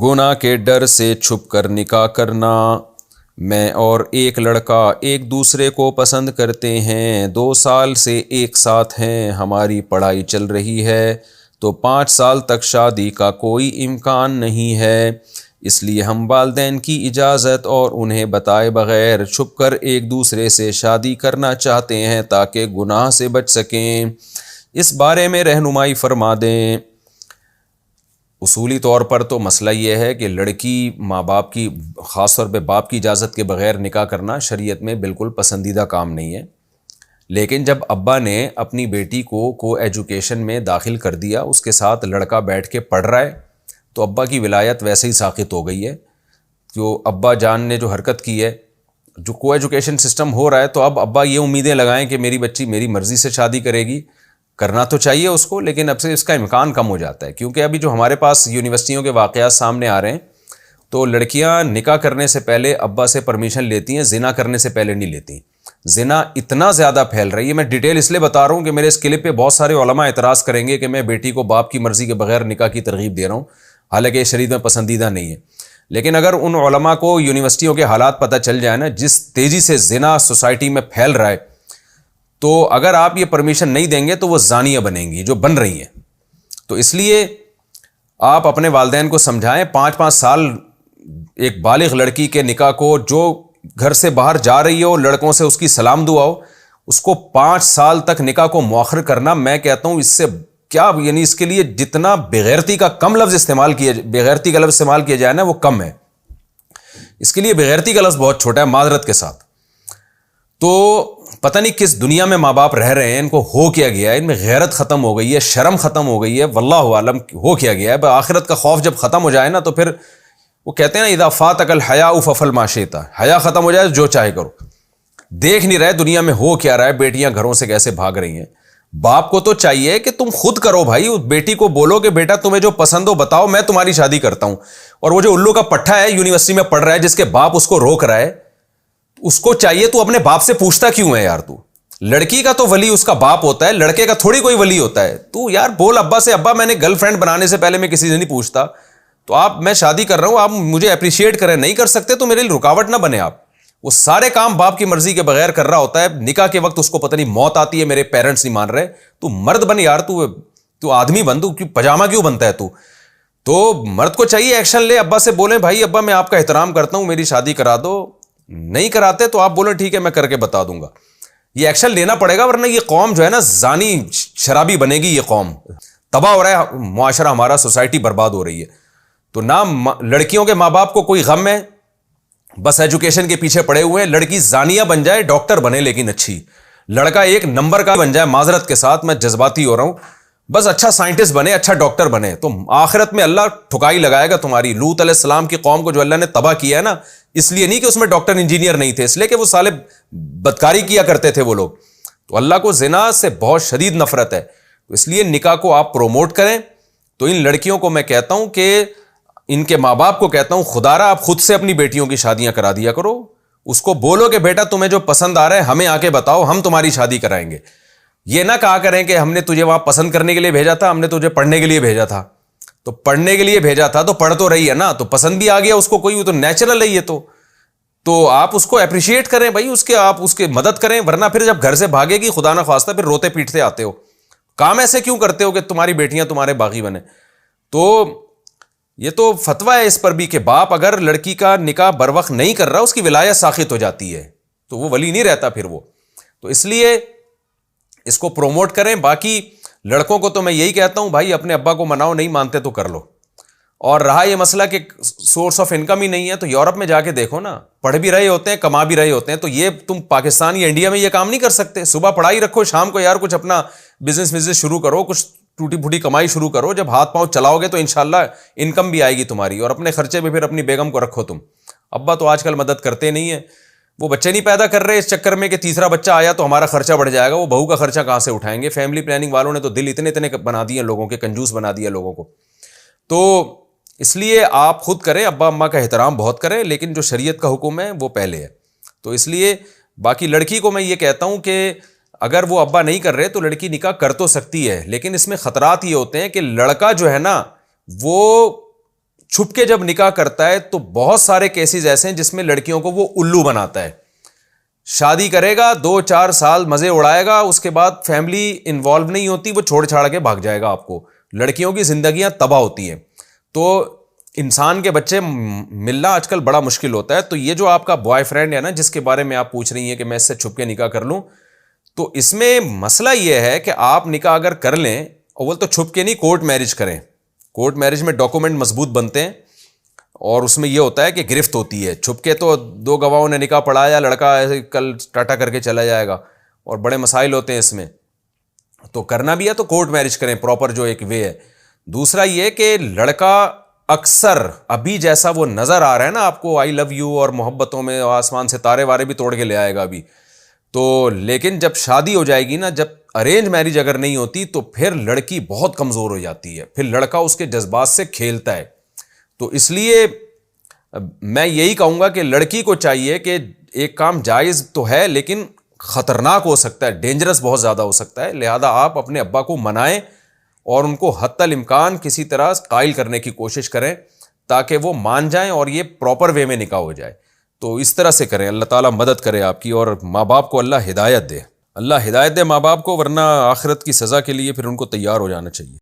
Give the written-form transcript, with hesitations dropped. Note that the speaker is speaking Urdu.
گناہ کے ڈر سے چھپ کر نکاح کرنا۔ میں اور ایک لڑکا ایک دوسرے کو پسند کرتے ہیں، 2 سال سے ایک ساتھ ہیں، ہماری پڑھائی چل رہی ہے تو 5 سال تک شادی کا کوئی امکان نہیں ہے، اس لیے ہم والدین کی اجازت اور انہیں بتائے بغیر چھپ کر ایک دوسرے سے شادی کرنا چاہتے ہیں تاکہ گناہ سے بچ سکیں۔ اس بارے میں رہنمائی فرما دیں۔ اصولی طور پر تو مسئلہ یہ ہے کہ لڑکی ماں باپ کی، خاص طور پہ باپ کی اجازت کے بغیر نکاح کرنا شریعت میں بالکل پسندیدہ کام نہیں ہے، لیکن جب ابا نے اپنی بیٹی کو ایجوکیشن میں داخل کر دیا، اس کے ساتھ لڑکا بیٹھ کے پڑھ رہا ہے، تو ابا کی ولایت ویسے ہی ساقط ہو گئی ہے۔ جو ابا جان نے جو حرکت کی ہے، جو ایجوکیشن سسٹم ہو رہا ہے، تو اب ابا یہ امیدیں لگائیں کہ میری بچی میری مرضی سے شادی کرے گی، کرنا تو چاہیے اس کو، لیکن اب سے اس کا امکان کم ہو جاتا ہے، کیونکہ ابھی جو ہمارے پاس یونیورسٹیوں کے واقعات سامنے آ رہے ہیں، تو لڑکیاں نکاح کرنے سے پہلے ابا سے پرمیشن لیتی ہیں، زنا کرنے سے پہلے نہیں لیتی۔ زنا اتنا زیادہ پھیل رہی ہے، میں ڈیٹیل اس لیے بتا رہا ہوں کہ میرے اس کلپ پہ بہت سارے علماء اعتراض کریں گے کہ میں بیٹی کو باپ کی مرضی کے بغیر نکاح کی ترغیب دے رہا ہوں، حالانکہ یہ شریعت میں پسندیدہ نہیں ہے۔ لیکن اگر ان علماء کو یونیورسٹیوں کے حالات پتہ چل جائے نا، جس تیزی سے زنا سوسائٹی میں پھیل رہا ہے، تو اگر آپ یہ پرمیشن نہیں دیں گے تو وہ زانیہ بنیں گی جو بن رہی ہیں۔ تو اس لیے آپ اپنے والدین کو سمجھائیں، 5 سال ایک بالغ لڑکی کے نکاح کو، جو گھر سے باہر جا رہی ہو، لڑکوں سے اس کی سلام دعا ہو، اس کو 5 سال تک نکاح کو مؤخر کرنا، میں کہتا ہوں اس سے کیا، یعنی اس کے لیے جتنا بغیرتی کا کم لفظ استعمال کیا، بغیرتی کا لفظ استعمال کیا جائے نا، وہ کم ہے۔ اس کے لیے بغیرتی کا لفظ بہت چھوٹا ہے، معذرت کے ساتھ۔ تو پتہ نہیں کس دنیا میں ماں باپ رہ رہے ہیں، ان کو ہو کیا گیا ہے، ان میں غیرت ختم ہو گئی ہے، شرم ختم ہو گئی ہے، واللہ عالم ہو کیا گیا ہے۔ آخرت کا خوف جب ختم ہو جائے نا، تو پھر وہ کہتے ہیں نا، اذا فاتک الحیاء فافعل ما شئت، حیا ختم ہو جائے جو چاہے کرو۔ دیکھ نہیں رہے دنیا میں ہو کیا رہا ہے، بیٹیاں گھروں سے کیسے بھاگ رہی ہیں۔ باپ کو تو چاہیے کہ تم خود کرو بھائی، اس بیٹی کو بولو کہ بیٹا تمہیں جو پسند ہو بتاؤ، میں تمہاری شادی کرتا ہوں۔ اور وہ جو الو کا پٹھا ہے یونیورسٹی میں پڑھ رہا ہے، جس کے باپ اس کو روک رہا ہے، اس کو چاہیے تو اپنے باپ سے پوچھتا کیوں ہے یار؟ تو لڑکی کا تو ولی اس کا باپ ہوتا ہے، لڑکے کا تھوڑی کوئی ولی ہوتا ہے۔ تو یار بول ابا سے، ابا میں نے گرل فرینڈ بنانے سے پہلے میں کسی سے نہیں پوچھتا، تو آپ، میں شادی کر رہا ہوں، آپ مجھے اپریشیٹ کریں، نہیں کر سکتے تو میرے لیے رکاوٹ نہ بنے۔ آپ وہ سارے کام باپ کی مرضی کے بغیر کر رہا ہوتا ہے، نکاح کے وقت اس کو پتہ نہیں موت آتی ہے، میرے پیرنٹس نہیں مان رہے، تو مرد بن یار، تو آدمی بن، تو پجامہ کیوں بنتا ہے؟ تو مرد کو چاہیے ایکشن لے، ابا سے بولیں بھائی ابا میں آپ کا احترام کرتا ہوں، میری شادی کرا دو۔ نہیں کراتے تو آپ بولیں ٹھیک ہے میں کر کے بتا دوں گا۔ یہ ایکشن لینا پڑے گا، ورنہ یہ قوم جو ہے نا زانی شرابی بنے گی، یہ قوم تباہ ہو رہا ہے، معاشرہ ہمارا، سوسائٹی برباد ہو رہی ہے۔ تو نہ لڑکیوں کے ماں باپ کو کوئی غم ہے، بس ایجوکیشن کے پیچھے پڑے ہوئے ہیں، لڑکی زانیہ بن جائے، ڈاکٹر بنے لیکن اچھی، لڑکا ایک نمبر کا بن جائے، معذرت کے ساتھ میں جذباتی ہو رہا ہوں، بس اچھا سائنٹسٹ بنے، اچھا ڈاکٹر بنے، تو آخرت میں اللہ ٹھکائی لگائے گا تمہاری۔ لوط علیہ السلام کی قوم کو جو اللہ نے تباہ کیا ہے نا، اس لیے نہیں کہ اس میں ڈاکٹر انجینئر نہیں تھے، اس لیے کہ وہ سالے بدکاری کیا کرتے تھے وہ لوگ۔ تو اللہ کو زنا سے بہت شدید نفرت ہے، تو اس لیے نکاح کو آپ پروموٹ کریں۔ تو ان لڑکیوں کو میں کہتا ہوں کہ ان کے ماں باپ کو کہتا ہوں، خدا را آپ خود سے اپنی بیٹیوں کی شادیاں کرا دیا کرو، اس کو بولو کہ بیٹا تمہیں جو پسند آ رہا ہے ہمیں آ کے بتاؤ، ہم تمہاری شادی کرائیں گے۔ یہ نہ کہا کریں کہ ہم نے تجھے وہاں پسند کرنے کے لیے بھیجا تھا، ہم نے تجھے پڑھنے کے لیے بھیجا تھا۔ تو پڑھنے کے لیے بھیجا تھا تو پڑھ تو رہی ہے نا، تو پسند بھی آ گیا اس کو، کوئی وہ تو نیچرل ہے یہ تو آپ اس کو اپریشیٹ کریں بھائی، آپ اس کے مدد کریں، ورنہ پھر جب گھر سے بھاگے گی خدا نہ خواستہ پھر روتے پیٹتے آتے ہو، کام ایسے کیوں کرتے ہو کہ تمہاری بیٹیاں تمہارے باغی بنے؟ تو یہ تو فتویٰ ہے اس پر بھی کہ باپ اگر لڑکی کا نکاح بروقت نہیں کر رہا، اس کی ولایت ساقط ہو جاتی ہے، تو وہ ولی نہیں رہتا پھر وہ۔ تو اس لیے اس کو پروموٹ کریں۔ باقی لڑکوں کو تو میں یہی کہتا ہوں بھائی اپنے ابا کو مناؤ، نہیں مانتے تو کر لو۔ اور رہا یہ مسئلہ کہ سورس آف انکم ہی نہیں ہے، تو یورپ میں جا کے دیکھو نا، پڑھ بھی رہے ہوتے ہیں، کما بھی رہے ہوتے ہیں، تو یہ تم پاکستان یا انڈیا میں یہ کام نہیں کر سکتے۔ صبح پڑھائی رکھو، شام کو یار کچھ اپنا بزنس شروع کرو، کچھ ٹوٹی پھوٹی کمائی شروع کرو، جب ہاتھ پاؤں چلاؤ گے تو انشاءاللہ انکم بھی آئے گی تمہاری، اور اپنے خرچے پہ پھر اپنی بیگم کو رکھو تم۔ ابا تو آج کل مدد کرتے نہیں ہیں، وہ بچے نہیں پیدا کر رہے اس چکر میں کہ تیسرا بچہ آیا تو ہمارا خرچہ بڑھ جائے گا، وہ بہو کا خرچہ کہاں سے اٹھائیں گے؟ فیملی پلاننگ والوں نے تو دل اتنے بنا دیے لوگوں کے، کنجوس بنا دیا لوگوں کو۔ تو اس لیے آپ خود کریں، ابا اماں کا احترام بہت کریں، لیکن جو شریعت کا حکم ہے وہ پہلے ہے۔ تو اس لیے باقی لڑکی کو میں یہ کہتا ہوں کہ اگر وہ ابا نہیں کر رہے تو لڑکی نکاح کر تو سکتی ہے، لیکن اس میں خطرات یہ ہوتے ہیں کہ لڑکا جو ہے نا وہ چھپ کے جب نکاح کرتا ہے تو بہت سارے کیسز ایسے ہیں جس میں لڑکیوں کو وہ الو بناتا ہے. شادی کرے گا 2-4 سال مزے اڑائے گا, اس کے بعد فیملی انوالو نہیں ہوتی, وہ چھوڑ چھاڑ کے بھاگ جائے گا آپ کو. لڑکیوں کی زندگیاں تباہ ہوتی ہیں. تو انسان کے بچے ملنا آج کل بڑا مشکل ہوتا ہے. تو یہ جو آپ کا بوائے فرینڈ ہے نا, جس کے بارے میں آپ پوچھ رہی ہیں کہ میں اس سے چھپ کے نکاح کر لوں, تو اس میں مسئلہ یہ ہے کہ آپ نکاح اگر کر لیں, اول تو چھپ کے نہیں, کورٹ میرج کریں. کورٹ میرج میں ڈاکومنٹ مضبوط بنتے ہیں, اور اس میں یہ ہوتا ہے کہ گرفت ہوتی ہے. چھپ کے تو 2 گواہوں نے نکاح پڑھایا, لڑکا ایسے کل ٹاٹا کر کے چلا جائے گا, اور بڑے مسائل ہوتے ہیں اس میں. تو کرنا بھی ہے تو کورٹ میرج کریں, پراپر جو ایک وے ہے. دوسرا یہ کہ لڑکا اکثر ابھی جیسا وہ نظر آ رہا ہے نا آپ کو, آئی لو یو اور محبتوں میں آسمان سے تارے وارے بھی توڑ کے لے آئے گا ابھی تو, لیکن جب شادی ہو جائے گی نا, جب ارینج میرج اگر نہیں ہوتی تو پھر لڑکی بہت کمزور ہو جاتی ہے, پھر لڑکا اس کے جذبات سے کھیلتا ہے. تو اس لیے میں یہی کہوں گا کہ لڑکی کو چاہیے کہ ایک کام جائز تو ہے لیکن خطرناک ہو سکتا ہے, ڈینجرس بہت زیادہ ہو سکتا ہے, لہذا آپ اپنے ابا کو منائیں اور ان کو حتی الامکان کسی طرح قائل کرنے کی کوشش کریں تاکہ وہ مان جائیں اور یہ پراپر وے میں نکاح ہو جائے. تو اس طرح سے کریں. اللہ تعالیٰ مدد کرے آپ کی, اور ماں باپ کو اللہ ہدایت دے. اللہ ہدایت دے ماں باپ کو, ورنہ آخرت کی سزا کے لیے پھر ان کو تیار ہو جانا چاہیے.